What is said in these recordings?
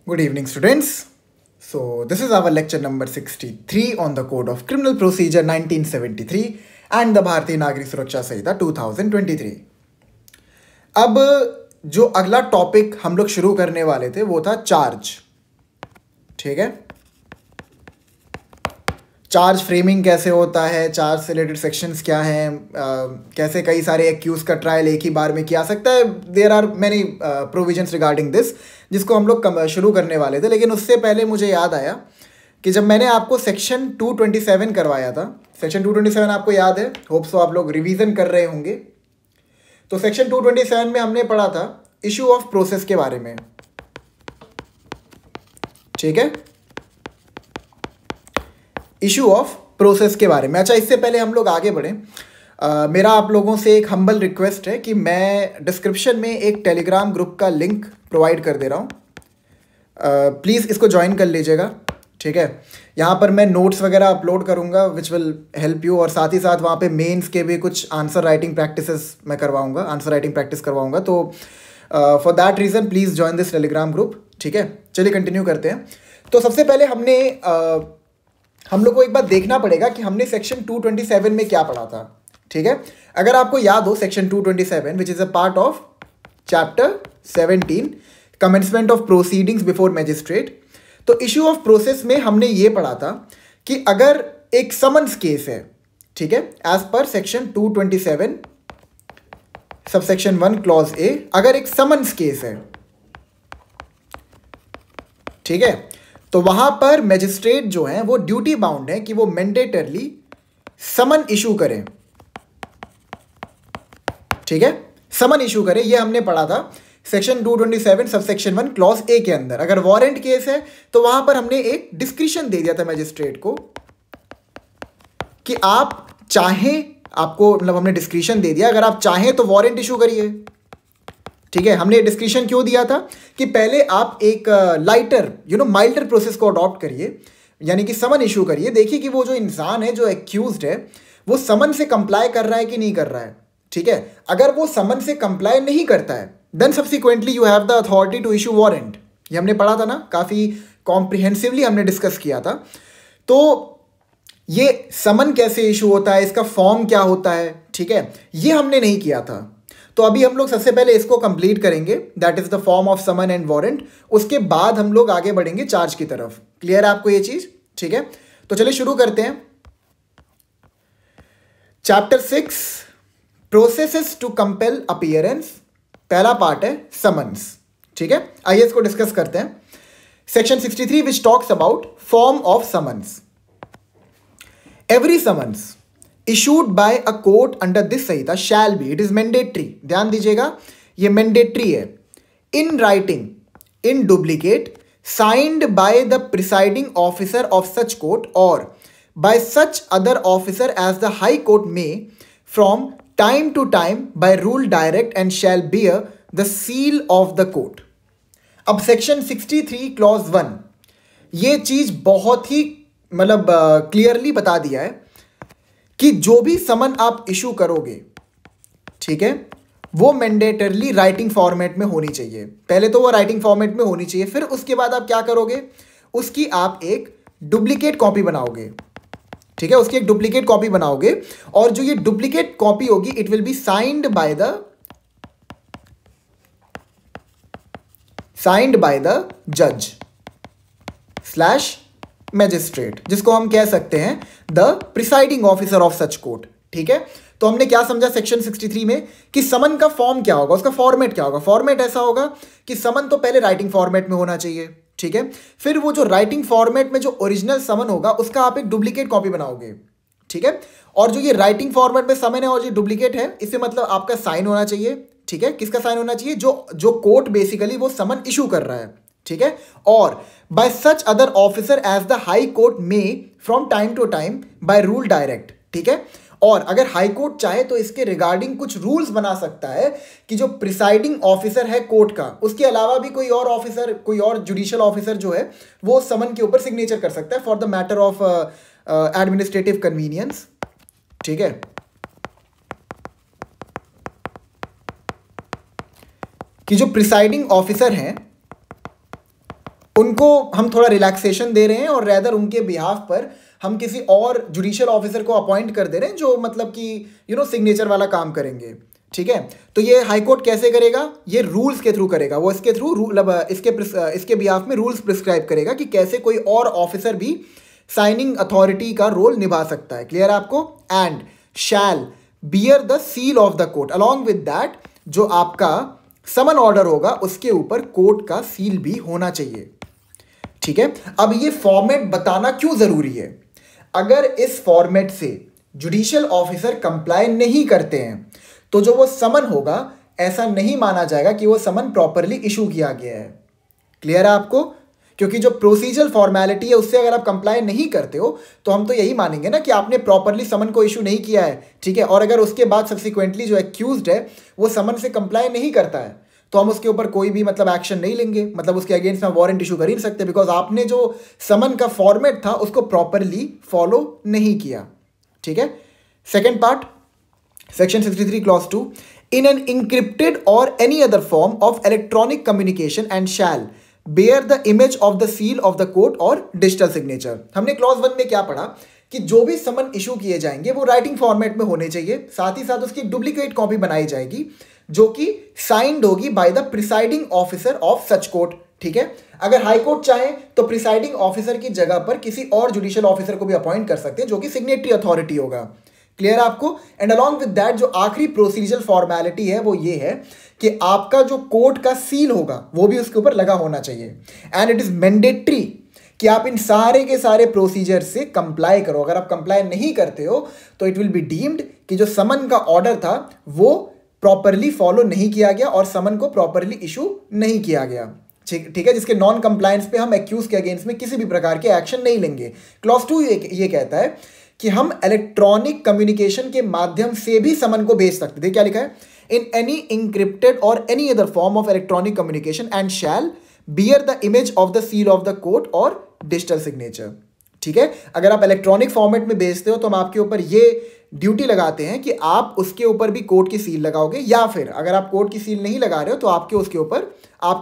Good evening, students. So, this is our lecture number 63 on the Code of Criminal Procedure 1973 and the Bharatiya Nagrik Suraksha Samhita 2023. अब जो अगला topic हम लोग शुरू करने वाले थे वो था चार्ज. ठीक है, चार्ज फ्रेमिंग कैसे होता है, चार्ज से रिलेटेड सेक्शंस क्या हैं, कैसे कई सारे एक्यूज का ट्रायल एक ही बार में किया सकता है. There are many provisions regarding this जिसको हम लोग शुरू करने वाले थे. लेकिन उससे पहले मुझे याद आया कि जब मैंने आपको सेक्शन 227 करवाया था, सेक्शन 227 आपको याद है, होप सो आप लोग रिवीजन कर रहे होंगे. तो सेक्शन 227 में हमने पढ़ा था इशू ऑफ प्रोसेस के बारे में. ठीक है, इशू ऑफ प्रोसेस के बारे में. अच्छा, इससे पहले हम लोग आगे बढ़ें, मेरा आप लोगों से एक हम्बल रिक्वेस्ट है कि मैं डिस्क्रिप्शन में एक टेलीग्राम ग्रुप का लिंक प्रोवाइड कर दे रहा हूँ. प्लीज़ इसको ज्वाइन कर लीजिएगा. ठीक है, यहाँ पर मैं नोट्स वगैरह अपलोड करूँगा विच विल हेल्प यू, और साथ ही साथ वहाँ पे मेंस के भी कुछ आंसर राइटिंग प्रैक्टिसेस मैं करवाऊँगा, आंसर राइटिंग प्रैक्टिस करवाऊँगा. तो for that reason please join this Telegram group. ठीक है, चलिए कंटिन्यू करते हैं. तो सबसे पहले हम लोग को एक बात देखना पड़ेगा कि हमने सेक्शन 227 में क्या पढ़ा था. ठीक है, अगर आपको याद हो section 227 which is a part of chapter 17 commencement of proceedings before magistrate. तो इशू ऑफ प्रोसेस में हमने ये पढ़ा था कि अगर एक समन्स केस है, ठीक है, as per section 227 subsection 1 clause A, अगर एक समन्स केस है, ठीक है, तो वहां पर मैजिस्ट्रेट जो है वो ड्यूटी बाउंड है कि वो मैंडेटरली समन इशू करें. ठीक है, समन इशू करें, ये हमने पढ़ा था सेक्शन 227 सबसेक्शन 1 क्लॉज ए के अंदर. अगर वारंट केस है तो वहां पर हमने एक डिस्क्रिशन दे दिया था मैजिस्ट्रेट को कि आप चाहें, आपको मतलब हमने डिस्क्रिशन दे दिया, अगर आप चाहें तो वारंट इशू करिए. ठीक है, हमने डिस्क्रिशन क्यों दिया था कि पहले आप एक लाइटर माइल्डर प्रोसेस को अडॉप्ट करिए, यानी कि समन इशू करिए. देखिए कि वो जो इंसान है, जो एक्यूज्ड है, वो समन से कंप्लाई कर रहा है कि नहीं कर रहा है. ठीक है, अगर वो समन से कंप्लाई नहीं करता है then subsequently you have the authority to issue warrant. ये हमने पढ़ा था ना, काफ़ी कॉम्प्रिहेंसिवली हमने डिस्कस किया था. तो ये समन कैसे इशू होता है, इसका फॉर्म क्या होता है, ठीक है, ये हमने नहीं किया था. तो अभी हम लोग सबसे पहले इसको कंप्लीट करेंगे, that is the form of summon and warrant. उसके बाद हम लोग आगे बढ़ेंगे चार्ज की तरफ. क्लियर है आपको ये चीज? ठीक है, तो चलिए शुरू करते हैं. Chapter 6 processes to compel appearance, पहला पार्ट है समन्स. ठीक है, आइए इसको डिस्कस करते हैं. Section 63 which talks about form of summons. Every summons issued by a court under this Sanhita shall be, it is mandatory, ध्यान दीजिएगा ये mandatory है, in writing, in duplicate, signed by the presiding officer of such court or by such other officer as the high court may from time to time by rule direct and shall bear the seal of the court. अब section 63 clause 1 ये चीज बहुत ही मतलब clearly बता दिया है कि जो भी समन आप इशू करोगे, ठीक है, वो मैंडेटरली राइटिंग फॉर्मेट में होनी चाहिए. पहले तो वो राइटिंग फॉर्मेट में होनी चाहिए, फिर उसके बाद आप क्या करोगे, उसकी आप एक डुप्लीकेट कॉपी बनाओगे. ठीक है, उसकी एक डुप्लीकेट कॉपी बनाओगे और जो ये डुप्लीकेट कॉपी होगी it will be signed by the जज स्लैश मैजिस्ट्रेट, जिसको हम कह सकते हैं the presiding officer of such court. ठीक है, तो हमने क्या समझा सेक्शन 63 में कि समन का फॉर्म क्या होगा, उसका फॉर्मेट क्या होगा. फॉर्मेट ऐसा होगा कि समन तो पहले राइटिंग फॉर्मेट में होना चाहिए. ठीक है, फिर वो जो राइटिंग फॉर्मेट में जो ओरिजिनल समन होगा उसका आप एक डुप्लीकेट कॉपी बनाओगे. ठीक है, और जो ये राइटिंग फॉर्मेट में समन है और जो डुप्लीकेट है, इससे मतलब आपका साइन होना चाहिए. ठीक है, किसका साइन होना चाहिए, जो कोर्ट बेसिकली वो समन इशू कर रहा है. ठीक है, और by such other officer as the high court में from time to time by rule direct. ठीक है, और अगर हाई कोर्ट चाहे तो इसके रिगार्डिंग कुछ रूल्स बना सकता है कि जो प्रिसाइडिंग ऑफिसर है कोर्ट का, उसके अलावा भी कोई और ऑफिसर, कोई और जुडिशियल ऑफिसर जो है वो समन के ऊपर सिग्नेचर कर सकता है for the matter of administrative convenience. ठीक है, कि जो प्रिसाइडिंग ऑफिसर हैं उनको हम थोड़ा रिलैक्सेशन दे रहे हैं और रेदर उनके बिहाफ पर हम किसी और जुडिशियल ऑफिसर को अपॉइंट कर दे रहे हैं जो मतलब कि सिग्नेचर वाला काम करेंगे। ठीक है, तो ये हाई कोर्ट कैसे करेगा? ये रूल्स के थ्रू करेगा। वो इसके थ्रू मतलब इसके बिहाफ में रूल्स प्रिस्क्राइब करेगा कि कैसे कोई और ऑफिसर भी साइनिंग अथॉरिटी का रोल निभा सकता है। क्लियर आपको? And shell bear the seal of the court, along with that जो आपका समन ऑर्डर होगा उसके ऊपर कोर्ट का सील भी होना चाहिए। ठीक है, अब ये फॉर्मेट बताना क्यों जरूरी है? अगर इस फॉर्मेट से जुडिशियल ऑफिसर कंप्लाई नहीं करते हैं तो जो वो समन होगा ऐसा नहीं माना जाएगा कि वो समन प्रॉपरली इशू किया गया है। क्लियर है आपको? क्योंकि जो प्रोसीजरल फॉर्मेलिटी है उससे अगर आप कंप्लाई नहीं करते हो तो हम तो यही मानेंगे ना कि आपने प्रॉपरली समन को इशू नहीं किया है। ठीक है, और अगर उसके बाद सब्सिक्वेंटली जो एक्यूज्ड है वो समन से कंप्लाई नहीं करता है तो हम उसके ऊपर कोई भी मतलब एक्शन नहीं लेंगे, मतलब उसके अगेंस्ट में वारंट इशू कर ही नहीं सकते, बिकॉज आपने जो समन का फॉर्मेट था उसको प्रॉपरली फॉलो नहीं किया। ठीक है, second part, section 63 clause 2, in an encrypted or any other form of electronic communication and shall bear the image of the seal of the court or digital signature. हमने clause 1 में क्या पढ़ा कि जो भी समन इशू किए जाएंगे वो राइटिंग फॉर्मेट में होने चाहिए, साथ ही साथ उसकी डुप्लीकेट कॉपी बनाई जाएगी जो कि साइंड होगी by the presiding officer of such court. ठीक है, अगर हाई कोर्ट चाहे तो प्रिसाइडिंग ऑफिसर की जगह पर किसी और जुडिशियल ऑफिसर को भी अपॉइंट कर सकते हैं जो कि सिग्नेटरी अथॉरिटी होगा। क्लियर आपको? एंड अलॉन्ग विद दैट जो आखिरी प्रोसीजरल फॉर्मेलिटी है वो ये है कि आपका जो कोर्ट का सील होगा वो भी उसके ऊपर लगा होना चाहिए। एंड इट इज मैंडेटरी कि आप इन सारे के सारे प्रोसीजर से कंप्लाई करो। अगर आप कंप्लाई नहीं करते हो तो इट विल बी डीम्ड कि जो समन का ऑर्डर था वो प्रॉपरली फॉलो नहीं किया गया और समन को प्रॉपरली इशू नहीं किया गया। ठीक है, जिसके नॉन कंप्लायंस पे हम एक्यूज के अगेंस्ट में किसी भी प्रकार के एक्शन नहीं लेंगे। क्लॉज 2 ये कहता है कि हम इलेक्ट्रॉनिक कम्युनिकेशन के माध्यम से भी समन को भेज सकते। देखिए क्या लिखा है, in any encrypted or any other form of electronic communication and shell bear the image of the seal of the court or digital signature. ठीक है, अगर आप इलेक्ट्रॉनिक फॉर्मेट में भेजते हो तो हम आपके ऊपर ये ड्यूटी लगाते हैं कि आप उसके ऊपर भी कोर्ट की सील लगाओगे, या फिर अगर आप कोर्ट की सील नहीं लगा रहे हो तो आपको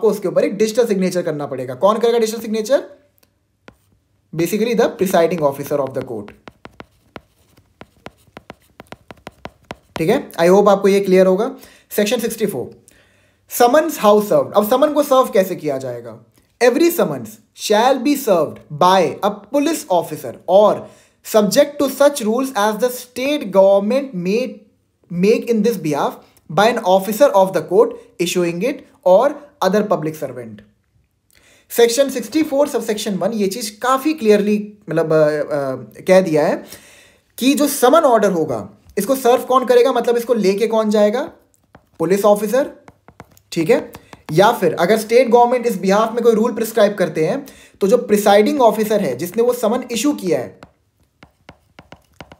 उसके ऊपर एक डिजिटल सिग्नेचर करना पड़ेगा। कौन करेगा digital signature? Basically the presiding officer of the court. ठीक है, आई होप आपको ये क्लियर होगा। Section 64, summons how served. अब समन को सर्व कैसे किया जाएगा? Every summons shall be served by a police officer और subject to such rules as the state government may make in this behalf by an officer of the court issuing it or other public servant। Section 64 subsection 1 ये चीज काफी clearly मतलब कह दिया है कि जो समन ऑर्डर होगा इसको सर्व कौन करेगा, मतलब इसको लेके कौन जाएगा? Police officer. ठीक है, या फिर अगर स्टेट गवर्नमेंट इस बिहाफ में कोई रूल प्रिस्क्राइब करते हैं तो जो प्रिसाइडिंग ऑफिसर है जिसने वो समन इशू किया है,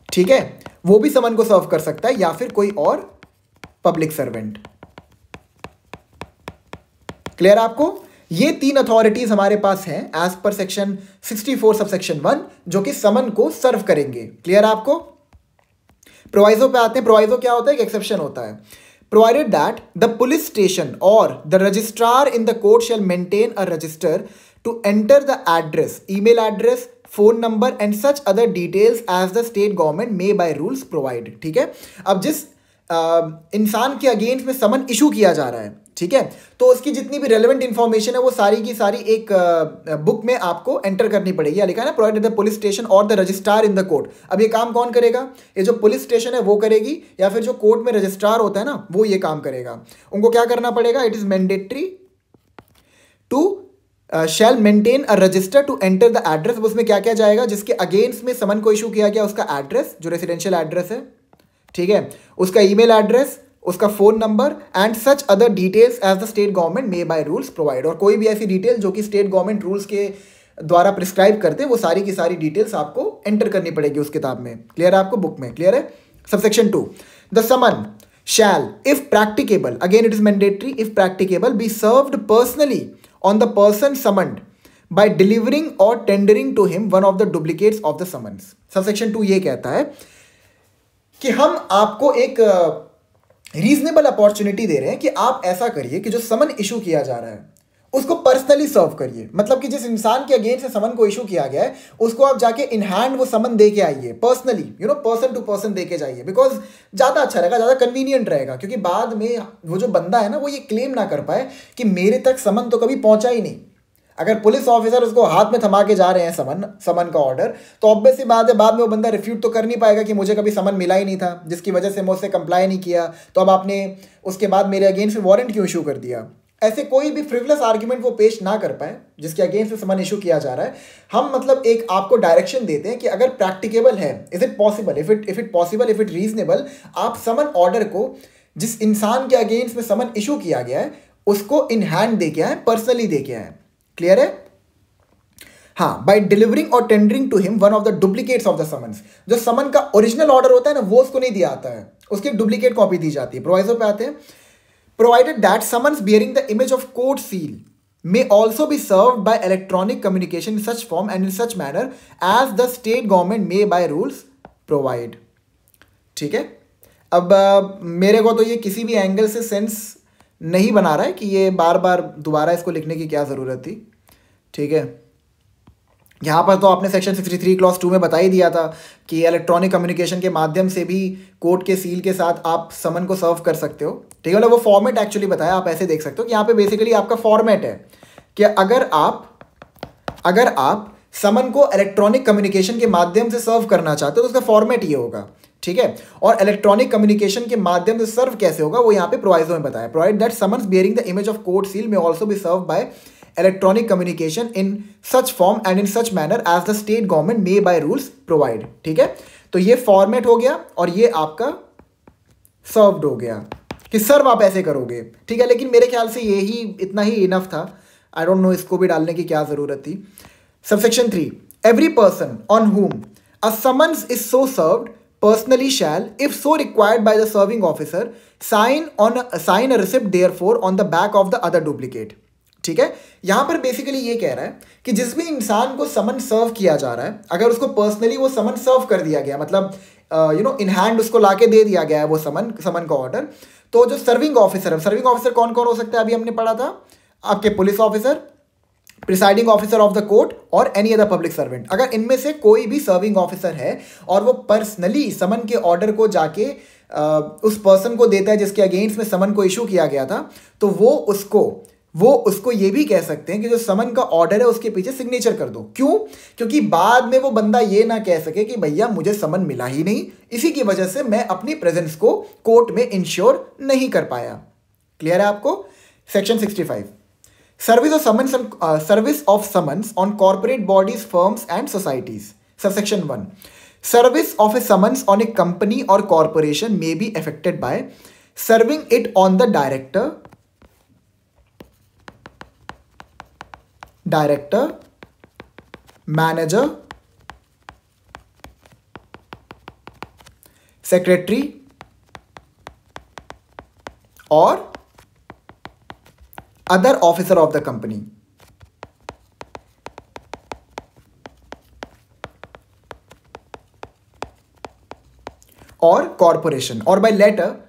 ठीक है, वो भी समन को सर्व कर सकता है, या फिर कोई और पब्लिक सर्वेंट। क्लियर आपको? ये 3 अथॉरिटीज हमारे पास हैं एज पर सेक्शन 64 सबसेक्शन 1 जो कि समन को सर्व करेंगे। क्लियर आपको? प्रोवाइजो पे आते हैं। प्रोवाइजो क्या होता है? एक एक्सेप्शन होता है। Provided that the police station और the registrar in the court shall maintain a register to enter the address, email address, phone number and such other details as the state government may by rules provide. ठीक है, अब जिस इंसान के against में समन issue किया जा रहा है, ठीक है, तो उसकी जितनी भी रेलेवेंट इंफॉर्मेशन है वो सारी की सारी एक बुक में आपको एंटर करनी पड़ेगी। लिखा है ना, प्रोवाइडेड द पुलिस स्टेशन और the registrar in the court. अब ये काम कौन करेगा? ये जो पुलिस स्टेशन है वो करेगी, या फिर जो कोर्ट में रजिस्ट्रार होता है ना वो ये काम करेगा। उनको क्या करना पड़ेगा? It is mandatory to shall maintain a register to enter the address. उसमें क्या क्या जाएगा? जिसके अगेंस्ट में समन को इशू किया गया उसका एड्रेस, जो रेसिडेंशियल एड्रेस है, ठीक है, उसका ईमेल एड्रेस, उसका phone number and such other details as the state government may by rules provide. और कोई भी ऐसी डिटेल जो कि स्टेट गवर्नमेंट रूल्स के द्वारा प्रिस्क्राइब करते हैं वो सारी की सारी डिटेल्स आपको एंटर करनी पड़ेगी उस किताब में। क्लियर है आपको? बुक में। क्लियर है? Subsection 2, the summon shall, if practicable, again it is mandatory, if practicable, be served personally on the person summoned by delivering or tendering to him one of the duplicates of the summons। Subsection 2 ये कहता है कि हम आपको एक reasonable opportunity दे रहे हैं कि आप ऐसा करिए कि जो समन इशू किया जा रहा है उसको पर्सनली सर्व करिए, मतलब कि जिस इंसान के अगेंस्ट समन को इशू किया गया है उसको आप जाके इन हैंड वो समन दे के आइए, पर्सनली, पर्सन टू पर्सन दे के जाइए, बिकॉज ज़्यादा अच्छा रहेगा, ज़्यादा कन्वीनियंट रहेगा, क्योंकि बाद में वो जो बंदा है ना वो ये क्लेम ना कर पाए कि मेरे तक समन तो कभी पहुंचा ही नहीं। अगर पुलिस ऑफिसर उसको हाथ में थमा के जा रहे हैं समन का ऑर्डर, तो ऑब्वियस सी बात है बाद में वो बंदा रिफ्यूट तो कर नहीं पाएगा कि मुझे कभी समन मिला ही नहीं था, जिसकी वजह से मैं उससे कंप्लाई नहीं किया, तो अब आपने उसके बाद मेरे अगेंस्ट वारंट क्यों इशू कर दिया। ऐसे कोई भी फ्रिवलेस आर्ग्यूमेंट वो पेश ना कर पाए जिसके अगेंस्ट समन इशू किया जा रहा है। हम मतलब एक आपको डायरेक्शन देते हैं कि अगर प्रैक्टिकेबल है, is it possible, if it possible, if it reasonable, आप समन ऑर्डर को जिस इंसान के अगेंस्ट में समन इशू किया गया है उसको इन हैंड दे के आए, पर्सनली दे के आए। क्लियर है? हाँ, बाय डिलीवरिंग और tendering to him one of the duplicates of the summons. जो समन का ओरिजिनल ऑर्डर होता है ना वो उसको नहीं दिया आता है, उसकी डुप्लीकेट कॉपी दी जाती है। प्रोवाइजो पे आते हैं, provided that summons bearing the image of court seal may also be served by electronic communication in such form and in such manner as the state government may by rules provide। ठीक है, अब मेरे को तो ये किसी भी angle से सेंस नहीं बना रहा है कि ये बार बार दोबारा इसको लिखने की क्या ज़रूरत थी। ठीक है, यहाँ पर तो आपने सेक्शन 63 क्लॉज 2 में बता ही दिया था कि इलेक्ट्रॉनिक कम्युनिकेशन के माध्यम से भी कोर्ट के सील के साथ आप समन को सर्व कर सकते हो। ठीक है, मतलब वो फॉर्मेट एक्चुअली बताया, आप ऐसे देख सकते हो कि यहाँ पे बेसिकली आपका फॉर्मेट है कि अगर आप समन को इलेक्ट्रॉनिक कम्युनिकेशन के माध्यम से सर्व करना चाहते हो तो उसका फॉर्मेट ये होगा। ठीक है, और इलेक्ट्रॉनिक कम्युनिकेशन के माध्यम से सर्व कैसे होगा वो यहाँ पे प्रोवाइजो में बताया। Provide that summons bearing the image of court seal may also be serve by electronic communication in such form and in such manner as the state government may by rules provide। ठीक है, तो ये format हो गया और ये आपका served हो गया कि सर्व आप ऐसे करोगे। ठीक है, लेकिन मेरे ख्याल से यही इतना ही इनफ था, आई डोंट नो इसको भी डालने की क्या जरूरत थी। Subsection 3, every person on whom a summons is so served personally shall, if so required by the serving officer, sign a receipt therefore on the back of the other duplicate। ठीक है, यहां पर बेसिकली ये कह रहा है कि जिस भी इंसान को समन सर्व किया जा रहा है, अगर उसको पर्सनली वो समन सर्व कर दिया गया, मतलब इन हैंड उसको लाके दे दिया गया है वो समन का ऑर्डर, तो जो सर्विंग ऑफिसर है, सर्विंग ऑफिसर कौन कौन हो सकता है अभी हमने पढ़ा था, आपके police officer, presiding officer of the court और एनी अदर पब्लिक सर्वेंट। अगर इनमें से कोई भी सर्विंग ऑफिसर है और वो पर्सनली समन के ऑर्डर को जाके उस पर्सन को देता है जिसके अगेंस्ट में समन को इशू किया गया था, तो वो उसको ये भी कह सकते हैं कि जो समन का ऑर्डर है उसके पीछे सिग्नेचर कर दो। क्यों? क्योंकि बाद में वो बंदा ये ना कह सके कि भैया मुझे समन मिला ही नहीं, इसी की वजह से मैं अपनी प्रेजेंस को कोर्ट में इंश्योर नहीं कर पाया। क्लियर है आपको? Section 65, service of summons on corporate bodies, firms and societies. Subsection 1, service of a summons on a company और corporation may be affected by serving it on the director, manager, secretary or other officer of the company. और corporation, or by letter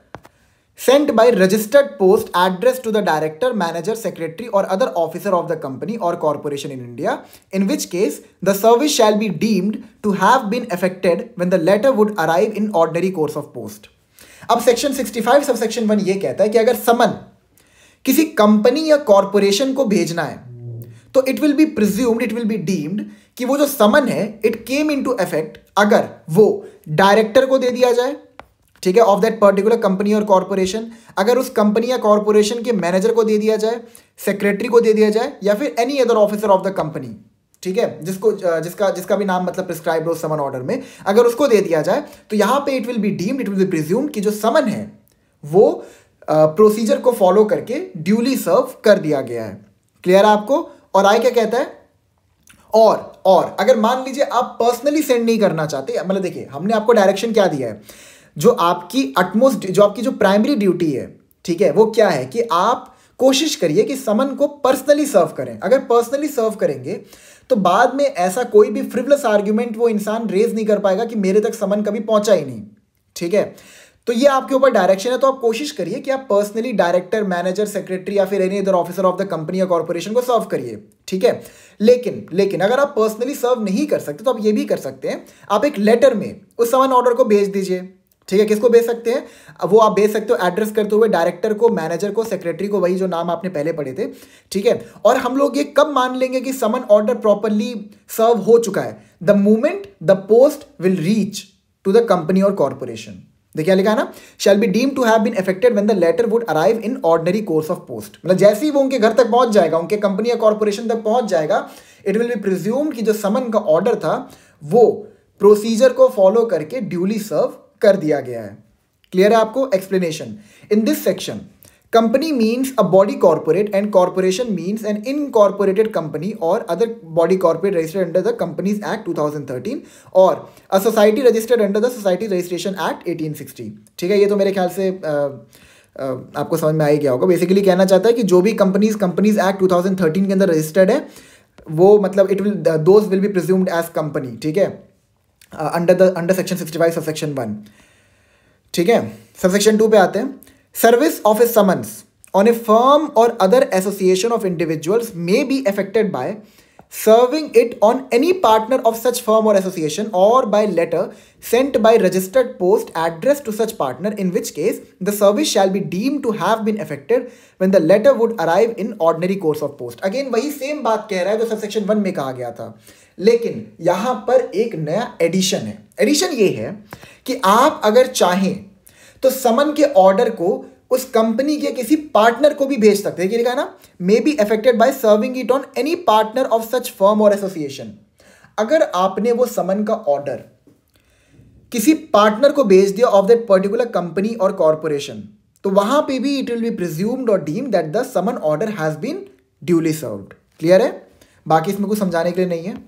sent by registered post addressed to the director, manager, secretary or other officer of the company or corporation in India, in which case the service shall be deemed to have been effected when the letter would arrive in ordinary course of post। अब section 65 sub section 1 ये कहता है कि अगर समन किसी company या corporation को भेजना है तो it will be presumed, it will be deemed कि वो जो समन है इट केम इनटू इफेक्ट अगर वो डायरेक्टर को दे दिया जाए, ठीक है, ऑफ दैट पर्टिकुलर कंपनी और कॉर्पोरेशन, अगर उस कंपनी या कॉर्पोरेशन के मैनेजर को दे दिया जाए, सेक्रेटरी को दे दिया जाए या फिर any other officer of the company, ठीक है, जिसका भी नाम मतलब प्रिस्क्राइब्ड हो समन ऑर्डर में, अगर उसको दे दिया जाए तो यहां पे it will be deemed, it will be presumed कि जो समन है वो प्रोसीजर को फॉलो करके ड्यूली सर्व कर दिया गया है। क्लियर है आपको? और आगे क्या कहता है, और अगर मान लीजिए आप पर्सनली सेंड नहीं करना चाहते, मतलब देखिए हमने आपको डायरेक्शन क्या दिया है, जो आपकी जो प्राइमरी ड्यूटी है, ठीक है, वो क्या है कि आप कोशिश करिए कि समन को पर्सनली सर्व करें। अगर पर्सनली सर्व करेंगे तो बाद में ऐसा कोई भी फ्रिवलेस आर्ग्यूमेंट वो इंसान रेज नहीं कर पाएगा कि मेरे तक समन कभी पहुंचा ही नहीं। ठीक है, तो ये आपके ऊपर डायरेक्शन है, तो आप कोशिश करिए कि आप पर्सनली डायरेक्टर, मैनेजर, सेक्रेटरी या फिर any other officer of the company या कॉर्पोरेशन को सर्व करिए, ठीक है। लेकिन अगर आप पर्सनली सर्व नहीं कर सकते तो आप ये भी कर सकते हैं, आप एक लेटर में उस समन ऑर्डर को भेज दीजिए, ठीक है। किसको भेज सकते हैं? वो आप भेज सकते हो एड्रेस करते हुए डायरेक्टर को, मैनेजर को, सेक्रेटरी को, वही जो नाम आपने पहले पढ़े थे, ठीक है। और हम लोग ये कब मान लेंगे कि समन ऑर्डर प्रॉपरली सर्व हो चुका है? The moment the post will reach to the company और कॉर्पोरेशन। देखिए लिखा है ना, shall be deem to have been affected when the letter would arrive in ordinary course of post. मतलब जैसे ही वो उनके घर तक पहुंच जाएगा, उनके कंपनी या कॉर्पोरेशन तक पहुंच जाएगा, इट विल बी प्रिज्यूम्ड कि जो समन का ऑर्डर था वो प्रोसीजर को फॉलो करके ड्यूली सर्व कर दिया गया है। क्लियर है आपको? Explanation in this section, company means a body corporate and corporation means an incorporated company or other body corporate registered under the Companies Act 2013 or a society registered under the Society Registration Act 1860। ठीक है, ये तो मेरे ख्याल से आपको समझ में आ ही गया होगा। बेसिकली कहना चाहता है कि जो भी कंपनीज एक्ट 2013 के अंदर रजिस्टर्ड है वो मतलब those will be presumed as company, ठीक है, अंडर सेक्शन 65 सब सेक्शन 1, ठीक है। सब सेक्शन 2 पे आते हैं। Service of a summons on a firm or other association of individuals may be affected by serving it on any partner of such firm or association or by letter sent by registered post addressed to such partner, in which case the service shall be deemed to have been affected when the letter would arrive in ordinary course of post। Again वही same बात कह रहा है जो subsection 1 में कहा गया था, लेकिन यहां पर एक नया एडिशन है। एडिशन ये है कि आप अगर चाहें तो समन के ऑर्डर को उस कंपनी के किसी पार्टनर को भी भेज सकते हैं। लिखा है ना, मे be affected by serving it on any partner of such firm और एसोसिएशन। अगर आपने वो समन का ऑर्डर किसी पार्टनर को भेज दिया ऑफ दैट पर्टिकुलर कंपनी और कॉर्पोरेशन, तो वहां पे भी इट विल बी प्रिज्यूम्ड और deemed that the summon order has been duly served. Clear है? बाकी इसमें कुछ समझाने के लिए नहीं है।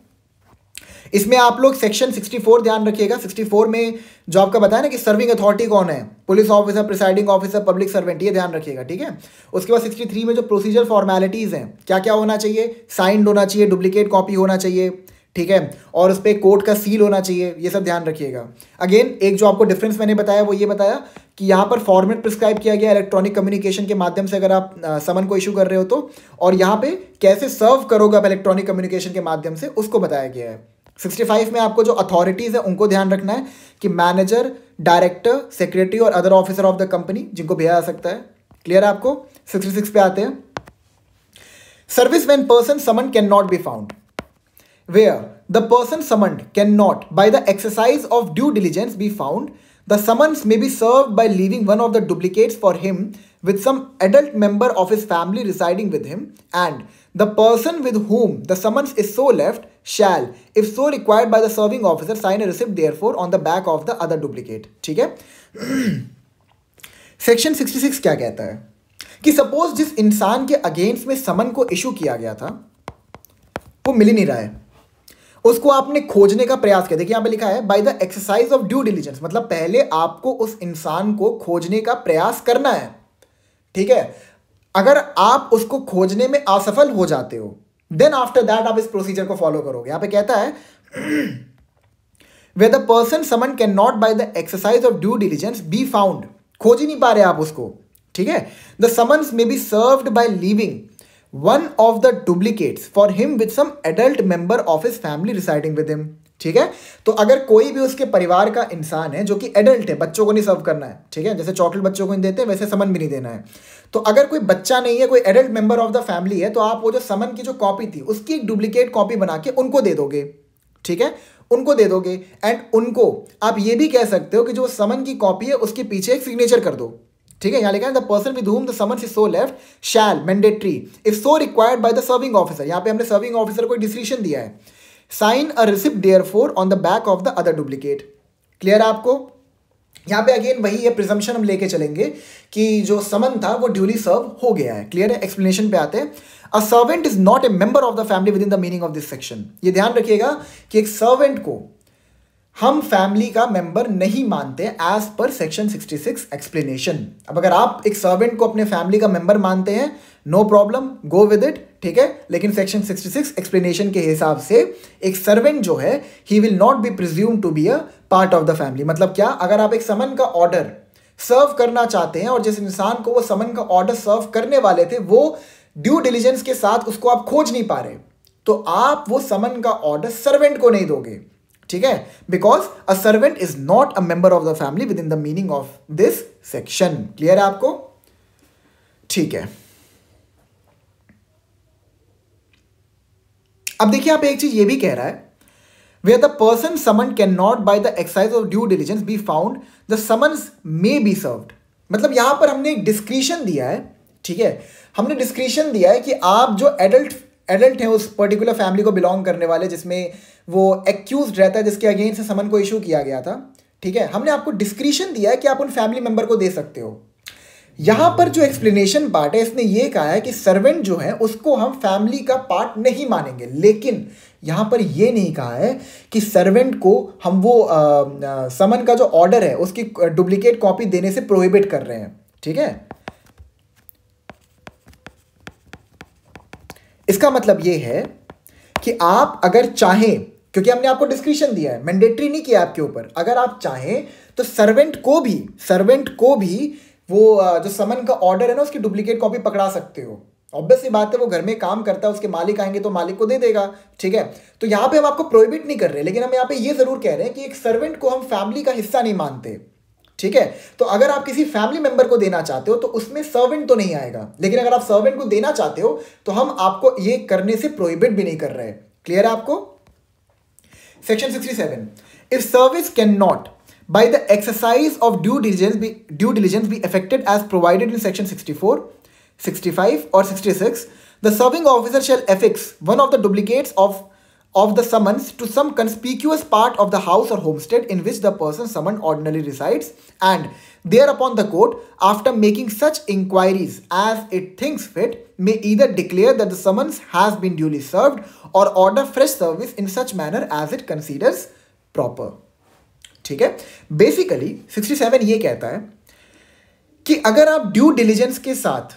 इसमें आप लोग सेक्शन 64 ध्यान रखिएगा। 64 में जो आपका बताया ना कि सर्विंग अथॉरिटी कौन है, police officer, presiding officer, public servant, ये ध्यान रखिएगा, ठीक है। उसके बाद 63 में जो प्रोसीजर फॉर्मेलिटीज हैं, क्या क्या होना चाहिए? साइंड होना चाहिए, डुप्लीकेट कॉपी होना चाहिए, ठीक है, और उस पर कोर्ट का सील होना चाहिए, ये सब ध्यान रखिएगा। अगेन एक जो आपको डिफरेंस मैंने बताया वो ये बताया कि यहाँ पर फॉर्मेट प्रिस्क्राइब किया गया इलेक्ट्रॉनिक कम्युनिकेशन के माध्यम से अगर आप समन को इशू कर रहे हो तो, और यहाँ पे कैसे सर्व करोगे आप इलेक्ट्रॉनिक कम्युनिकेशन के माध्यम से, उसको बताया गया है। 65 में आपको जो अथॉरिटीज है उनको ध्यान रखना है कि manager, director, secretary or other officer of the company जिनको भेजा जा सकता है। क्लियर है आपको? 66 पे आते हैं। Service when person summon can not be found, where the person summoned can not by the exercise of due diligence be found, the summons may be served by leaving one of the duplicates for him with some adult member of his family residing with him, and the person with whom the summons is so left shall, if so required by the serving officer, sign a receipt therefore on the back of the other duplicate। ठीक है। Section 66 क्या कहता है कि suppose जिस इंसान के against में समन को इशू किया गया था वो मिल ही नहीं रहा है, उसको आपने खोजने का प्रयास किया। देखिए यहां पे लिखा है bye the exercise of due diligence, मतलब पहले आपको उस इंसान को खोजने का प्रयास करना है, ठीक है। अगर आप उसको खोजने में असफल हो जाते हो, देन आफ्टर दैट आप इस प्रोसीजर को फॉलो करोगे। यहां पे कहता है where the person summoned cannot by the exercise of due diligence be found, खोज ही नहीं पा रहे आप उसको, ठीक है। the summons may be served by leaving one of the duplicates for him with some adult member of his family residing with him। ठीक है, तो अगर कोई भी उसके परिवार का इंसान है जो कि एडल्ट है, बच्चों को नहीं सर्व करना है, ठीक है, जैसे चॉकलेट बच्चों को नहीं देते वैसे समन भी नहीं देना है। तो अगर कोई बच्चा नहीं है, कोई adult member of the family है, तो आप वो जो समन की जो कॉपी थी उसकी एक डुप्लीकेट कॉपी बना के उनको दे दोगे, ठीक है, उनको दे दोगे। एंड उनको आप ये भी कह सकते हो कि जो समन की कॉपी है उसके पीछे एक सिग्नेचर कर दो, ठीक है। यहां लिखा है the person with whom the summons is so left shall mandatory if so required by the serving officer, यहां पे हमने सर्विंग ऑफिसर को डिस्क्रिप्शन दिया है, sign a receipt therefor on the back of the other duplicate. Clear है आपको? यहां पे अगेन वही है प्रिजम्पशन हम लेके चलेंगे कि जो समन था वो ड्यूली सर्व हो गया है। क्लियर है? एक्सप्लेनेशन पे आते हैं। A servant is not a member of the family with in the meaning of this section. ये ध्यान रखिएगा कि एक सर्वेंट को हम फैमिली का मेंबर नहीं मानते एज पर सेक्शन 66 एक्सप्लेनेशन। अब अगर आप एक सर्वेंट को अपने फैमिली का मेंबर मानते हैं, no problem, go with it, ठीक है, लेकिन सेक्शन 66 एक्सप्लेनेशन के हिसाब से एक सर्वेंट जो है he will not be presume to be a part of the family. मतलब क्या? अगर आप एक समन का ऑर्डर सर्व करना चाहते हैं और जिस इंसान को वो समन का ऑर्डर सर्व करने वाले थे वो ड्यू डिलिजेंस के साथ उसको आप खोज नहीं पा रहे, तो आप वो समन का ऑर्डर सर्वेंट को नहीं दोगे, ठीक है, because a servant is not a member of the family with in the meaning of this section. Clear है आपको? ठीक है, अब देखिए आप एक चीज ये भी कह रहा है, where the person summoned cannot by the exercise of due diligence be found, the summons may be served। मतलब यहां पर हमने एक डिस्क्रिशन दिया है, ठीक है, हमने डिस्क्रिशन दिया है कि आप जो एडल्ट हैं उस पर्टिकुलर फैमिली को बिलोंग करने वाले जिसमें वो एक्यूज रहता है जिसके अगेंस्ट समन को इशू किया गया था, ठीक है, हमने आपको डिस्क्रिशन दिया है कि आप उन फैमिली मेंबर को दे सकते हो। यहां पर जो एक्सप्लेनेशन पार्ट है इसने ये कहा है कि सर्वेंट जो है उसको हम फैमिली का पार्ट नहीं मानेंगे, लेकिन यहां पर ये नहीं कहा है कि सर्वेंट को हम वो समन का जो ऑर्डर है उसकी डुप्लीकेट कॉपी देने से प्रोहिबिट कर रहे हैं, ठीक है। इसका मतलब ये है कि आप अगर चाहें, क्योंकि हमने आपको डिस्क्रिप्शन दिया है, मैंडेटरी नहीं किया आपके ऊपर, अगर आप चाहें तो सर्वेंट को भी वो जो समन का ऑर्डर है ना उसकी डुप्लीकेट कॉपी पकड़ा सकते हो। ऑब्वियस सी बात है, वो घर में काम करता है, उसके मालिक आएंगे तो मालिक को दे देगा, ठीक है। तो यहां पे हम आपको प्रोहिबिट नहीं कर रहे, लेकिन हम यहां पे ये जरूर कह रहे हैं कि एक सर्वेंट को हम फैमिली का हिस्सा नहीं मानते, ठीक है। तो अगर आप किसी फैमिली मेंबर को देना चाहते हो तो उसमें सर्वेंट तो नहीं आएगा, लेकिन अगर आप सर्वेंट को देना चाहते हो तो हम आपको ये करने से प्रोहिबिट भी नहीं कर रहे। क्लियर है आपको? Section 67, if service can not by the exercise of due diligence be effected as provided in section 64, 65 or 66, the serving officer shall affix one of the duplicates of the summons to some conspicuous part of the house or homestead in which the person summoned ordinarily resides, and thereupon the court, after making such inquiries as it thinks fit, may either declare that the summons has been duly served or order fresh service in such manner as it considers proper। ठीक है, basically 67 ये कहता है कि अगर आप due diligence के साथ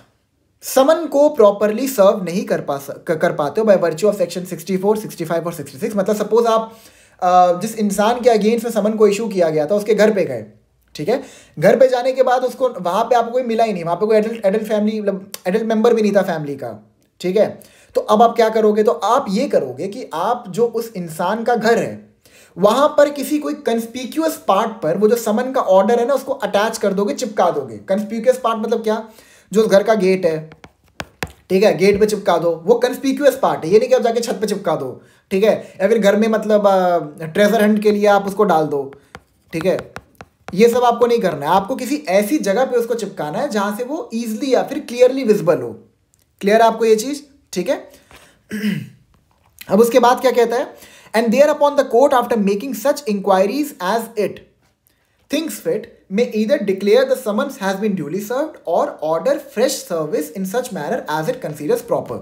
समन को प्रॉपरली सर्व नहीं कर पाते हो बाय वर्च्यू ऑफ सेक्शन 64, 65 और 66, मतलब सपोज आप जिस इंसान के अगेंस्ट में समन को इशू किया गया था उसके घर पे गए, ठीक है, घर पे जाने के बाद उसको वहां पे आपको कोई मिला ही नहीं, वहां पे कोई एडल्ट फैमिली मतलब एडल्ट मेंबर भी नहीं था फैमिली का, ठीक है। तो अब आप क्या करोगे? तो आप ये करोगे कि आप जो उस इंसान का घर है वहां पर किसी कोई कंस्पिक्यूअस पार्ट पर वो जो समन का ऑर्डर है ना उसको अटैच कर दोगे, चिपका दोगे। कंस्पिक्यूअस पार्ट मतलब क्या? जो घर का गेट है, ठीक है, गेट पे चिपका दो, वो कंस्पिक्यूअस पार्ट है, ये नहीं कि आप जाके छत पे चिपका दो, ठीक है, या फिर घर में मतलब ट्रेजर हंट के लिए आप उसको डाल दो, ठीक है, ये सब आपको नहीं करना है। आपको किसी ऐसी जगह पे उसको चिपकाना है जहां से वो ईजिली या फिर क्लियरली विजिबल हो। क्लियर है आपको ये चीज? ठीक है। अब उसके बाद क्या कहता है? And thereupon the court, after making such inquiries as it thinks fit, may either declare the summons has been duly served or order fresh service in such manner as it considers proper।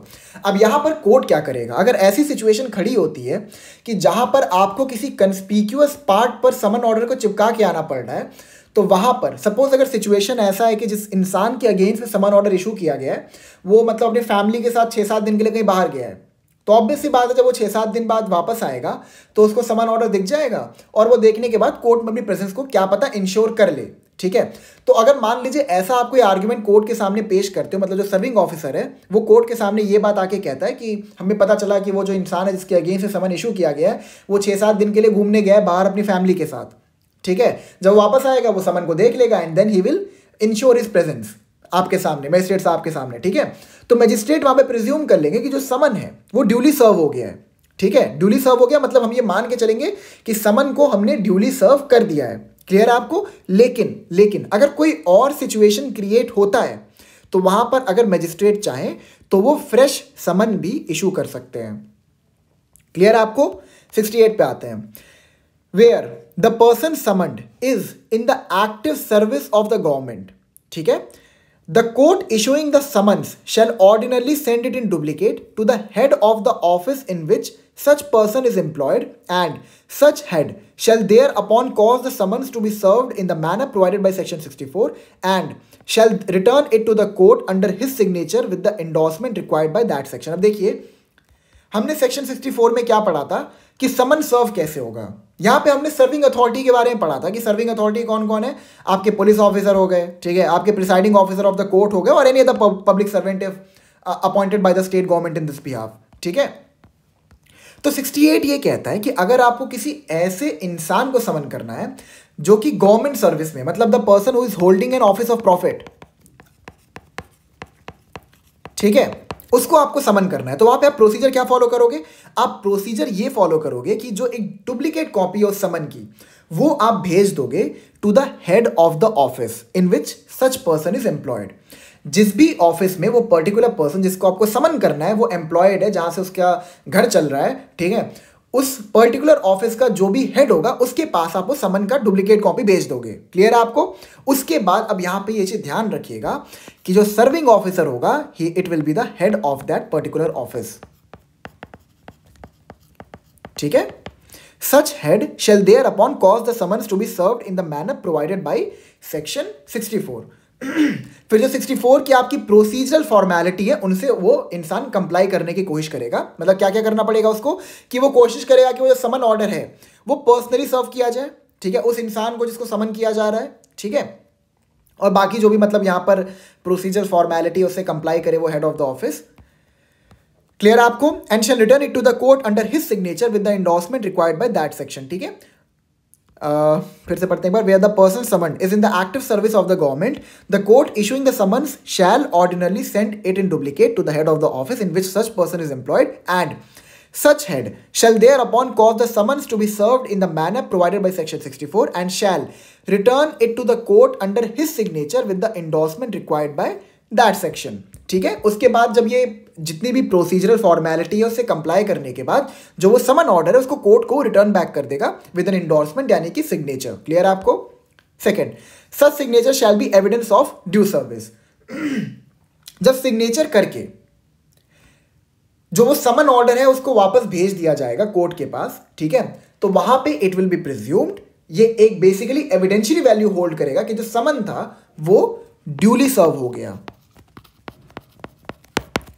अब यहां पर court क्या करेगा? अगर ऐसी situation खड़ी होती है कि जहां पर आपको किसी कंस्पिक्यूअस पार्ट पर समन ऑर्डर को चिपका के आना पड़ रहा है, तो वहां पर सपोज अगर सिचुएशन ऐसा है कि जिस इंसान के अगेंस्ट में समन ऑर्डर इशू किया गया है वो मतलब अपनी फैमिली के साथ 6-7 दिन के लिए कहीं बाहर गया है, तो ऑब्वियस सी बात है जब वो 6-7 दिन बाद वापस आएगा तो उसको समन ऑर्डर दिख जाएगा और वो देखने के बाद कोर्ट में अपनी प्रेजेंस को क्या पता इंश्योर कर ले, ठीक है। तो अगर मान लीजिए ऐसा आप कोई आर्ग्यूमेंट कोर्ट के सामने पेश करते हो, मतलब जो सर्विंग ऑफिसर है वो कोर्ट के सामने ये बात आके कहता है कि हमें पता चला कि वो जो इंसान है जिसके अगेंस्ट से समन इशू किया गया है वो 6-7 दिन के लिए घूमने गया है बाहर अपनी फैमिली के साथ, ठीक है, जब वापस आएगा वो समन को देख लेगा and then he will ensure his presence आपके सामने, मजिस्ट्रेट साहब के सामने, ठीक है। तो मजिस्ट्रेट वहां पे प्रिज्यूम कर लेंगे कि जो समन है वो ड्यूली सर्व हो गया है, ठीक है, ड्यूली सर्व हो गया मतलब हम ये मान के चलेंगे कि समन को हमने ड्यूली सर्व कर दिया है। क्लियर है आपको? लेकिन अगर कोई और सिचुएशन क्रिएट होता है तो वहां पर अगर मजिस्ट्रेट चाहे तो वो फ्रेश समन भी इशू कर सकते हैं। क्लियर है आपको? 68 पे आते हैं, where the person summoned is in the active service of the government, ठीक है। The court issuing the summons shall ordinarily send it in duplicate to the head of the office in which such person is employed, and such head shall thereupon cause the summons to be served in the manner provided by section 64 and shall return it to the court under his signature with the endorsement required by that section। अब देखिए हमने section 64 में क्या पढ़ा था कि समन सर्व कैसे होगा, यहाँ पे हमने सर्विंग अथॉरिटी के बारे में पढ़ा था कि सर्विंग अथॉरिटी कौन कौन है, आपके पुलिस ऑफिसर हो गए, ठीक है, आपके presiding officer of the court हो गए, और any other public servant appointed by the state government in this behalf, ठीक है। तो 68 ये कहता है कि अगर आपको किसी ऐसे इंसान को समन करना है जो कि गवर्नमेंट सर्विस में, मतलब the person who is holding an office of profit, ठीक है, उसको आपको समन करना है, तो वहां पे आप प्रोसीजर क्या फॉलो करोगे? आप प्रोसीजर ये फॉलो करोगे कि जो एक डुप्लीकेट कॉपी हो समन की वो आप भेज दोगे to the head of the office in which such person is employed. जिस भी ऑफिस में वो पर्टिकुलर पर्सन जिसको आपको समन करना है वो एम्प्लॉयड है, जहां से उसका घर चल रहा है, ठीक है, उस पर्टिकुलर ऑफिस का जो भी हेड होगा उसके पास आप वो समन का डुप्लीकेट कॉपी भेज दोगे। क्लियर है आपको? उसके बाद अब यहां पे ये चीज ध्यान रखिएगा कि जो सर्विंग ऑफिसर होगा ही it will be the head of that particular office, ठीक है। Such head shall thereupon cause the summons to be served in the manner provided by section 64। फिर जो 64 की आपकी प्रोसीजरल फॉर्मेलिटी है उनसे वो इंसान कंप्लाई करने की कोशिश करेगा। मतलब क्या क्या करना पड़ेगा उसको, कि वो कोशिश करेगा कि वो जो समन ऑर्डर है वो पर्सनली सर्व किया जाए, ठीक है, उस इंसान को जिसको समन किया जा रहा है, ठीक है, और बाकी जो भी मतलब यहां पर प्रोसीजर फॉर्मेलिटी उससे कंप्लाई करे वो head of the office. Clear आपको? And shall return it to the court under his signature with the endorsement required by that section, ठीक है। फिर से पढ़ते हैं एक बार। Where the person summoned is in the active service of the government, the court issuing the summons shall ordinarily send it in duplicate to the head of the office in which such person is employed, and such head shall thereupon cause the summons to be served in the manner provided by section 64 and shall return it to the court under his signature with the endorsement required by that section, ठीक है। उसके बाद जब ये जितनी भी procedural formality है उससे कंप्लाई करने के बाद जो वो समन ऑर्डर है उसको कोर्ट को रिटर्न बैक कर देगा विद एन एंडोर्समेंट यानी कि सिग्नेचर। क्लियर आपको? Second, such signature shall be evidence of due service. जब सिग्नेचर करके जो वो समन ऑर्डर है उसको वापस भेज दिया जाएगा कोर्ट के पास, ठीक है, तो वहां पे इट विल बी प्रिज्यूम्ड, ये एक बेसिकली एविडेंशियली वैल्यू होल्ड करेगा कि जो समन था वो ड्यूली सर्व हो गया।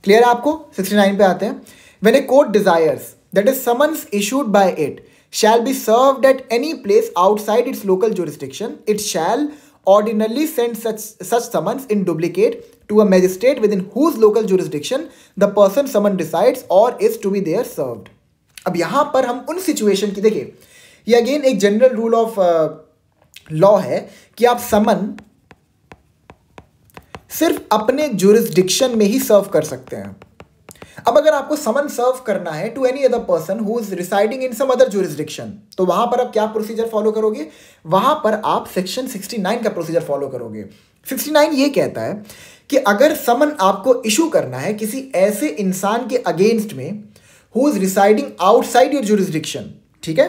क्लियर आपको? 69 पे आते हैं। When a court desires that is summons issued by it shall be served at any place outside it's local jurisdiction, it shall ordinarily send such summons in duplicate to a magistrate within whose local jurisdiction the person summoned resides or is to be there served। अब यहां पर हम उन situation की, देखिए ये again एक general rule of law है कि आप समन सिर्फ अपने जुरिस्डिक्शन में ही सर्व कर सकते हैं। अब अगर आपको समन सर्व करना है to any other person who is residing in some other jurisdiction, तो वहां पर आप क्या प्रोसीजर फॉलो करोगे? वहां पर आप सेक्शन 69 का प्रोसीजर फॉलो करोगे। 69 ये कहता है कि अगर समन आपको इशू करना है किसी ऐसे इंसान के अगेंस्ट में who is residing outside your jurisdiction, ठीक है,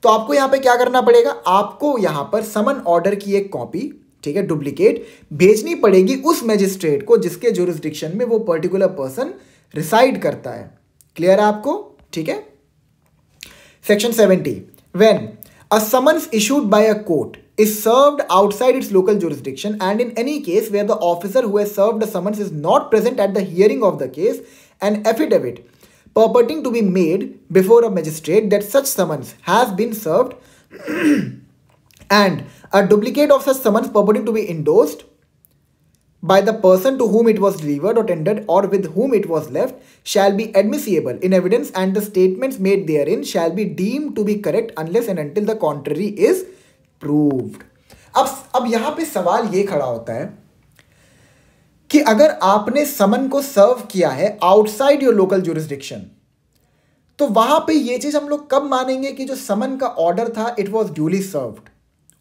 तो आपको यहां पर क्या करना पड़ेगा? आपको यहां पर समन ऑर्डर की एक कॉपी, ठीक है, डुप्लीकेट भेजनी पड़ेगी उस मैजिस्ट्रेट को जिसके जुरिस्डिक्शन में वो पर्टिकुलर पर्सन रिसाइड करता है। क्लियर है आपको? ठीक है। Section 70, when a summons issued by a court is served outside its local jurisdiction and in any case where the officer who has served the summons is not present at the hearing of the case, an affidavit purporting to be made before a magistrate that such summons has been served and a duplicate of such summons purporting to be endorsed by the person to whom it was delivered or tendered or with whom it was left shall be admissible in evidence and the statements made therein shall be deemed to be correct unless and until the contrary is proved। अब यहां पे सवाल ये खड़ा होता है कि अगर आपने समन को सर्व किया है आउटसाइड योर लोकल जुरिस्डिक्शन, तो वहां पे ये चीज हम लोग कब मानेंगे कि जो समन का ऑर्डर था इट वॉज ड्यूली सर्व्ड?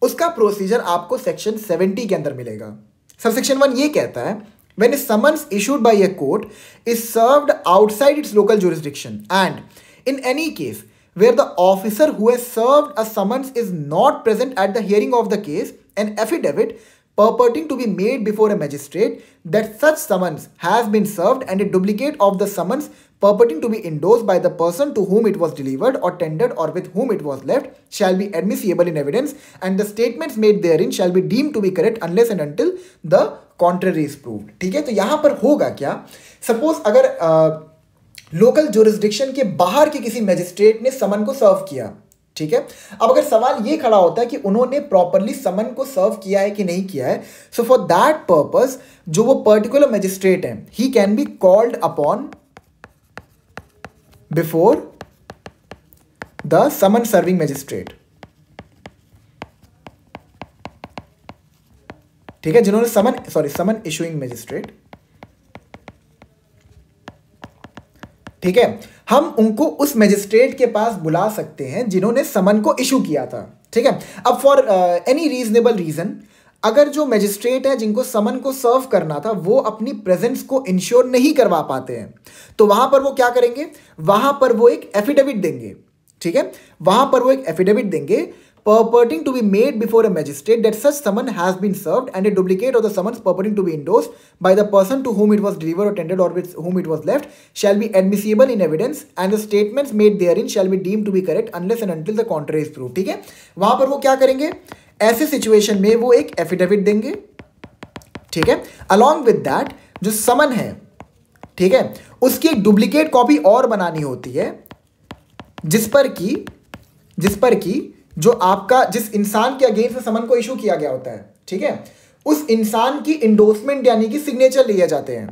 उसका प्रोसीजर आपको सेक्शन 70 के अंदर मिलेगा। सबसेक्शन 1 ये कहता है when a summons issued by a court is served outside its local jurisdiction and in any case where the officer who has served a summons is not present at the hearing of the case, an affidavit purporting to be made before a magistrate that such summons has been served and a duplicate of the summons purporting to be endorsed by the person to whom it was delivered or tendered or with whom it was left shall be admissible in evidence and the statements made therein shall be deemed to be correct unless and until the contrary is proved। ठीक है, तो यहां पर होगा क्या? Suppose अगर local jurisdiction के बाहर के किसी मैजिस्ट्रेट ने समन को सर्व किया, ठीक है। अब अगर सवाल ये खड़ा होता है कि उन्होंने प्रॉपरली समन को सर्व किया है कि नहीं किया है, सो फॉर दैट पर्पस जो वो पर्टिकुलर मैजिस्ट्रेट है, he can be called upon before the summon serving magistrate. ठीक है, जिन्होंने समन इशूइंग मैजिस्ट्रेट। ठीक है, हम उनको उस मैजिस्ट्रेट के पास बुला सकते हैं जिन्होंने समन को इशू किया था। ठीक है, अब फॉर एनी रीजनेबल रीजन अगर जो मैजिस्ट्रेट है जिनको समन को सर्व करना था वो अपनी प्रेजेंस को इंश्योर नहीं करवा पाते हैं, तो वहां पर वो क्या करेंगे, वहां पर वो एक एफिडेविट देंगे। ठीक है, वहां पर वो एक एफिडेविट देंगे purporting to be made before a magistrate that such summon has been served and a duplicate of the summons purporting to be endorsed by the person to whom it was delivered or tendered or with whom it was left shall be admissible in evidence and the statements made therein shall be deemed to be correct unless and until the contrary is proved। ठीक है, वहां पर वो क्या करेंगे, ऐसे situation में वो एक एफिडेविट देंगे। ठीक है, अलॉन्ग विद दैट जो समन है, ठीक है, उसकी एक डुप्लीकेट कॉपी और बनानी होती है जिस पर की जो आपका जिस इंसान के अगेंस्ट समन को इशू किया गया होता है, ठीक है, उस इंसान की इंडोर्समेंट यानी कि सिग्नेचर लिए जाते हैं।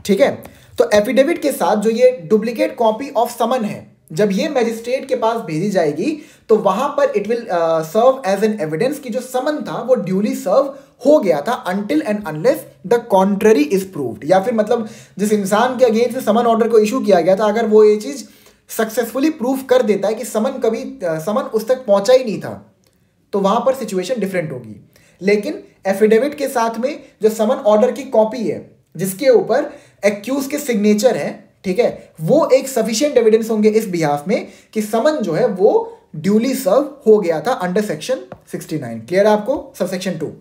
ठीक है, तो एफिडेविट के साथ जो ये डुप्लीकेट कॉपी ऑफ समन है जब ये मैजिस्ट्रेट के पास भेजी जाएगी तो वहां पर it will serve as an evidence कि जो समन था वो ड्यूली सर्व हो गया था until and unless the contrary is proved. या फिर मतलब जिस इंसान के अगेंस्ट समन ऑर्डर को इशू किया गया था अगर वो ये चीज सक्सेसफुली प्रूफ कर देता है कि समन उस तक पहुंचा ही नहीं था, तो वहां पर सिचुएशन डिफरेंट होगी। लेकिन एफिडेविट के साथ में जो समन ऑर्डर की कॉपी है जिसके ऊपर एक्यूज के सिग्नेचर है, ठीक है, वो एक सफिशिएंट एविडेंस होंगे इस बिहाफ में कि समन जो है वो ड्यूली सर्व हो गया था अंडर सेक्शन 69। क्लियर है आपको? Subsection 2,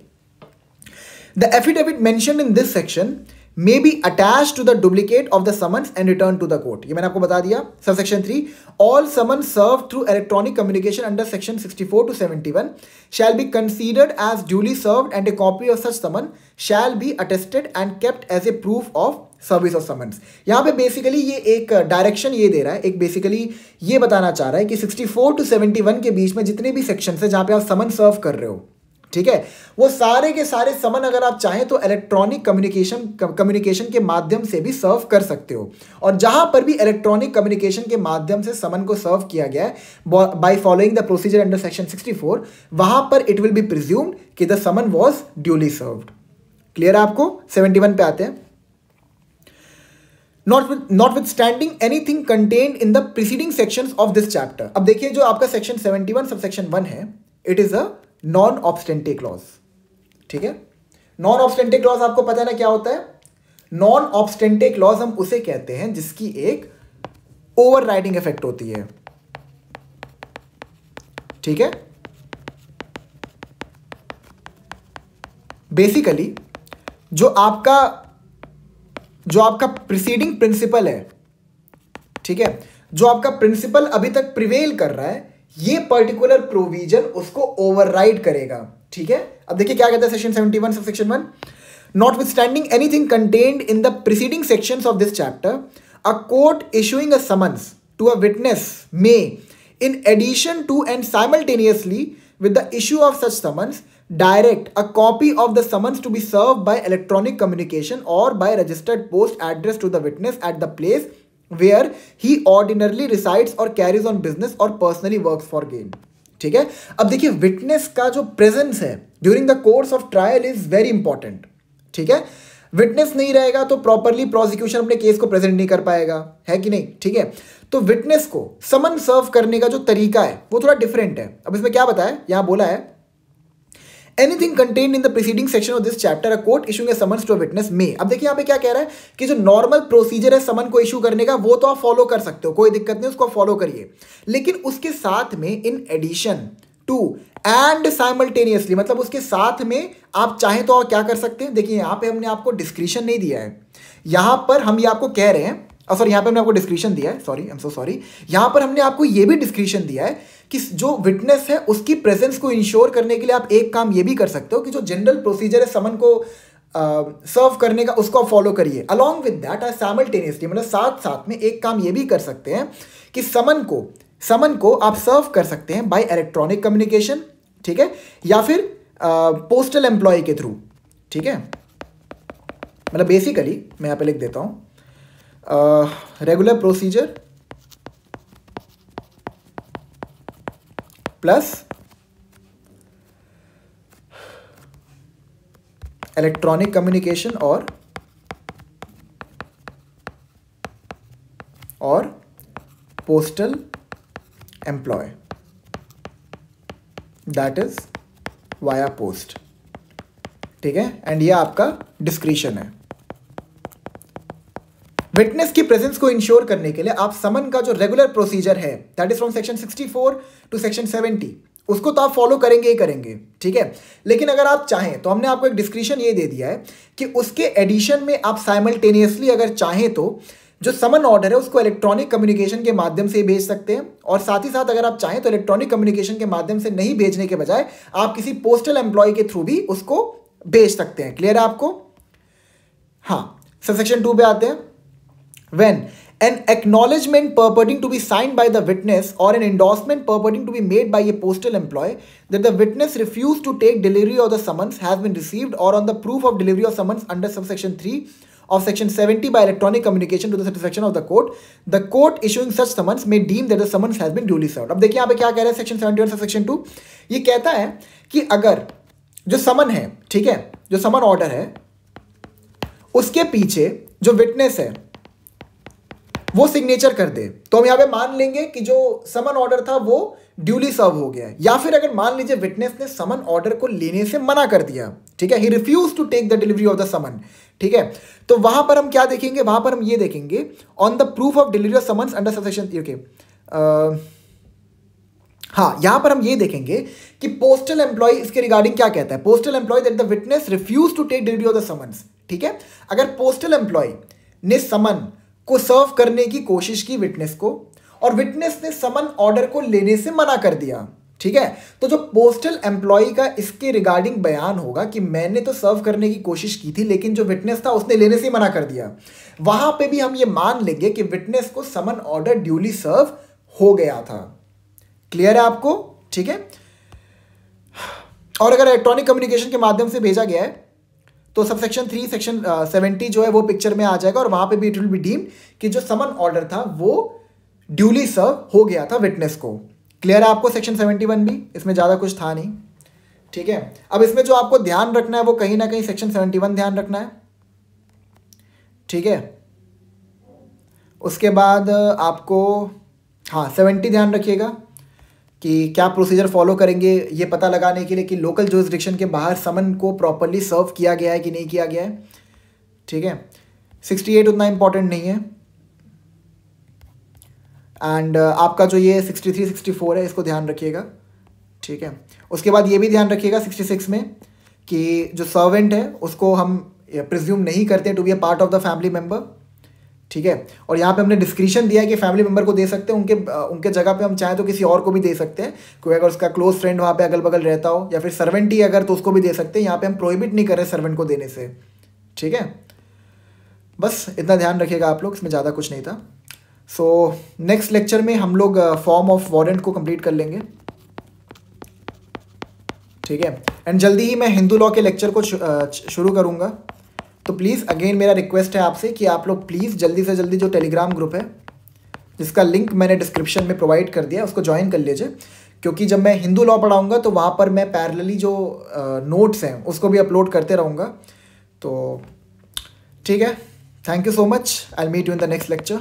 the affidavit mentioned in this section may be attached to the duplicate of the summons and returned to the court। ये मैंने आपको बता दिया। Subsection 3, all summons served through electronic communication under section 64 to 71 shall be considered as duly served and a copy of such summon shall be attested and kept as a proof of service of summons. यहाँ पे basically ये एक direction ये दे रहा है, एक basically ये बताना चाह रहा है कि 64 टू 71 के बीच में जितने भी सेक्शन है जहाँ पे आप समन सर्व कर रहे हो, ठीक है, वो सारे के सारे समन अगर आप चाहें तो इलेक्ट्रॉनिक कम्युनिकेशन के माध्यम से भी सर्व कर सकते हो। और जहां पर भी इलेक्ट्रॉनिक कम्युनिकेशन के माध्यम से समन को सर्व किया गया है by following the procedure under section 64, वहां पर इट विल बी प्रिज्यूम्ड कि the summon was duly served. Clear है आपको? 71 पे आते हैं। Notwithstanding anything contained in the preceding sections of this chapter। अब देखिए जो आपका सेक्शन 71 सबसेक्शन 1 है, it is a non obstante clause. ठीक है, नॉन ऑब्स्टेंटे क्लॉज आपको पता है ना क्या होता है? नॉन ऑब्स्टेंटे क्लॉज हम उसे कहते हैं जिसकी एक ओवरराइडिंग इफेक्ट होती है। ठीक है, बेसिकली जो आपका प्रीसीडिंग प्रिंसिपल है, ठीक है, जो आपका प्रिंसिपल अभी तक प्रिवेल कर रहा है, ये पर्टिकुलर प्रोविजन उसको ओवरराइड करेगा। ठीक है, अब देखिए क्या कहता है section 71 subsection 1, notwithstanding anything contained in the preceding sections of this chapter, a court issuing a summons to a witness may in addition to and simultaneously with the issue of such summons direct a copy of the summons to be served by electronic communication or by registered post addressed to the witness at the place where he ordinarily resides or carries on business or personally works for gain। ठीक है, अब देखिए witness का जो presence है during the course of trial is very important. ठीक है, witness नहीं रहेगा तो प्रॉपरली प्रोसिक्यूशन अपने केस को प्रेजेंट नहीं कर पाएगा, है कि नहीं? ठीक है, तो विटनेस को समन सर्व करने का जो तरीका है वो थोड़ा डिफरेंट है। अब इसमें क्या बताया, यहां बोला है anything contained in the preceding section of this chapter, a court issuing a summons to a witness may. अब देखिए यहां पे क्या कह रहा है कि जो नॉर्मल प्रोसीजर है समन को इशू करने का वो तो आप फॉलो कर सकते हो, कोई दिक्कत नहीं, उसको फॉलो करिए, लेकिन उसके साथ में in addition to and simultaneously, मतलब उसके साथ में आप चाहें तो और क्या कर सकते हैं। देखिए यहां पे हमने आपको डिस्क्रिशन नहीं दिया है, यहां पर हम ये आपको कह रहे हैं, सॉरी यहां पे हमने आपको डिस्क्रिशन दिया है, sorry I am so sorry, यहां पर हमने आपको ये भी डिस्क्रिशन दिया है कि जो विटनेस है उसकी प्रेजेंस को इंश्योर करने के लिए आप एक काम ये भी कर सकते हो कि जो जनरल प्रोसीजर है समन को सर्व करने का उसको फॉलो करिए। अलॉन्ग विद दैट साइमल्टेनियसली, मतलब साथ साथ में एक काम ये भी कर सकते हैं कि समन को आप सर्व कर सकते हैं बाय इलेक्ट्रॉनिक कम्युनिकेशन, ठीक है, या फिर पोस्टल एम्प्लॉय के थ्रू, ठीक है। मतलब बेसिकली मैं यहाँ पे लिख देता हूँ, regular procedure plus electronic communication और postal employ, that is via post, ठीक है। एंड ये आपका डिस्क्रिशन है। विटनेस की प्रेजेंस को इंश्योर करने के लिए आप समन का जो रेगुलर प्रोसीजर है, that is from section 64 to section 70, उसको तो आप फॉलो करेंगे ही करेंगे, ठीक है। लेकिन अगर आप चाहें तो हमने आपको एक डिस्क्रिशन ये दे दिया है कि उसके एडिशन में आप साइमल्टेनियसली अगर चाहें तो जो समन ऑर्डर है उसको इलेक्ट्रॉनिक कम्युनिकेशन के माध्यम से भेज सकते हैं, और साथ ही साथ अगर आप चाहें तो इलेक्ट्रॉनिक कम्युनिकेशन के माध्यम से नहीं भेजने के बजाय आप किसी पोस्टल एम्प्लॉय के थ्रू भी उसको भेज सकते हैं। क्लियर है आपको? हाँ, सेक्शन 2 पे आते हैं। When an acknowledgement purporting to be signed by the witness or an endorsement purporting to be made by a postal employee that the witness refused to take delivery of the summons has been received, or on the proof of delivery of summons under subsection 3 of section 70 by electronic communication to the satisfaction of the court issuing such summons may deem that the summons has been duly served। अब देखिए यहाँ पे क्या कह रहा है section 71 section 2, ये कहता है कि अगर जो समन है, ठीक है, जो समन ऑर्डर है उसके पीछे जो विटनेस है वो सिग्नेचर कर दे, तो हम यहाँ पे मान लेंगे कि जो समन ऑर्डर था वो ड्यूली सर्व हो गया है। या फिर अगर मान लीजिए विटनेस ने समन ऑर्डर को लेने से मना कर दिया, ठीक है, he refuse to take the delivery of the summon, ठीक है, तो वहां पर हम क्या देखेंगे, वहां पर हम ये देखेंगे on the proof of delivery of summons under subsection, okay, हाँ, यहां पर हम ये देखेंगे कि पोस्टल एम्प्लॉय इसके रिगार्डिंग क्या कहता है। Postal employ that the witness refuse to take delivery of the summons, ठीक है। अगर पोस्टल एम्प्लॉय ने समन को सर्व करने की कोशिश की विटनेस को, और विटनेस ने समन ऑर्डर को लेने से मना कर दिया, ठीक है, तो जो पोस्टल एम्प्लॉय का इसके रिगार्डिंग बयान होगा कि मैंने तो सर्व करने की कोशिश की थी लेकिन जो विटनेस था उसने लेने से मना कर दिया, वहां पे भी हम ये मान लेंगे कि विटनेस को समन ऑर्डर ड्यूली सर्व हो गया था। क्लियर है आपको? ठीक है। और अगर इलेक्ट्रॉनिक कम्युनिकेशन के माध्यम से भेजा गया है तो सबसेक्शन 3 सेक्शन 70 जो है वो पिक्चर में आ जाएगा, और वहां पे भी इट विल बी डीम्ड कि जो समन ऑर्डर था वो ड्यूली सर्व हो गया था विटनेस को। क्लियर है आपको? सेक्शन 71 भी, इसमें ज़्यादा कुछ था नहीं, ठीक है। अब इसमें जो आपको ध्यान रखना है वो कहीं ना कहीं सेक्शन 71 ध्यान रखना है, ठीक है। उसके बाद आपको 70 ध्यान रखिएगा कि क्या प्रोसीजर फॉलो करेंगे ये पता लगाने के लिए कि लोकल जुरिसडिक्शन के बाहर समन को प्रॉपर्ली सर्व किया गया है कि नहीं किया गया है, ठीक है। 68 उतना इंपॉर्टेंट नहीं है। एंड आपका जो ये 63 64 है इसको ध्यान रखिएगा, ठीक है। उसके बाद ये भी ध्यान रखिएगा 66 में कि जो सर्वेंट है उसको हम प्रिज्यूम नहीं करते to be a part of the family member, ठीक है। और यहाँ पे हमने डिस्क्रिप्शन दिया है कि फैमिली मेंबर को दे सकते हैं, उनके जगह पे हम चाहें तो किसी और को भी दे सकते हैं, कोई अगर उसका क्लोज फ्रेंड वहाँ पे अगल बगल रहता हो, या फिर सर्वेंट ही अगर तो उसको भी दे सकते हैं। यहाँ पे हम प्रोहिबिट नहीं कर रहे सर्वेंट को देने से, ठीक है। बस इतना ध्यान रखिएगा आप लोग, इसमें ज़्यादा कुछ नहीं था। सो नेक्स्ट लेक्चर में हम लोग फॉर्म ऑफ वारंट को कंप्लीट कर लेंगे, ठीक है। एंड जल्दी ही मैं हिंदू लॉ के लेक्चर को शुरू करूँगा, तो प्लीज़ अगेन मेरा रिक्वेस्ट है आपसे कि आप लोग प्लीज़ जल्दी से जल्दी जो टेलीग्राम ग्रुप है जिसका लिंक मैंने डिस्क्रिप्शन में प्रोवाइड कर दिया उसको ज्वाइन कर लीजिए, क्योंकि जब मैं हिंदू लॉ पढ़ाऊँगा तो वहाँ पर मैं पैरेलली जो नोट्स हैं उसको भी अपलोड करते रहूँगा। तो ठीक है, thank you so much, I will meet you in the next lecture.